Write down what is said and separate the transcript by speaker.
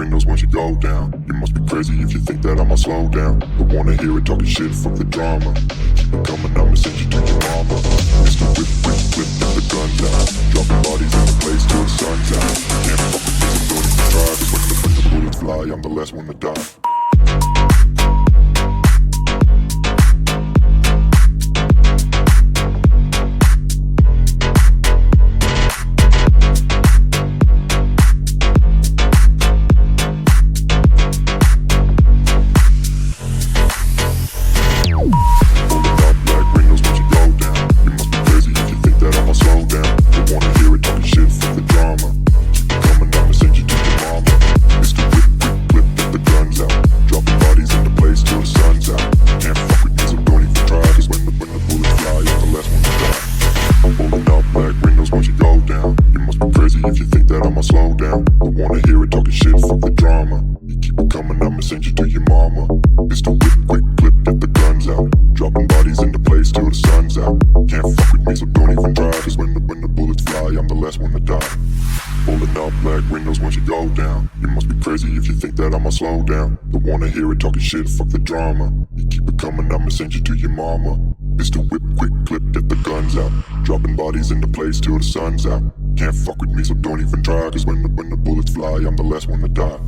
Speaker 1: windows once you go down. You must be crazy if you think that I'ma slow down. Don't wanna hear it talking shit, fuck the drama. Keep it coming, I'ma send you to your mama. Mr. Whip, whip, whip, get the guns out. Dropping bodies in the place till the sun's out. Can't fuck with me, so don't even try. Cause when the bullets fly, I'm the last one to die. If you think that I'ma slow down, don't wanna hear it talking shit, fuck the drama. You keep it coming, I'ma send you to your mama. Mr. Whip, quick clip, get the guns out. Dropping bodies into place till the sun's out. Can't fuck with me, so don't even try. Cause when the bullets fly, I'm the last one to die. Pulling up black windows once you go down. You must be crazy if you think that I'ma slow down. Don't wanna hear it talking shit, fuck the drama. You keep it coming, I'ma send you to your mama. Mr. Whip, quick clip, get the guns out. Dropping bodies into place till the sun's out. Can't fuck with me, so don't even try. Cause when the bullets fly, I'm the last one to die.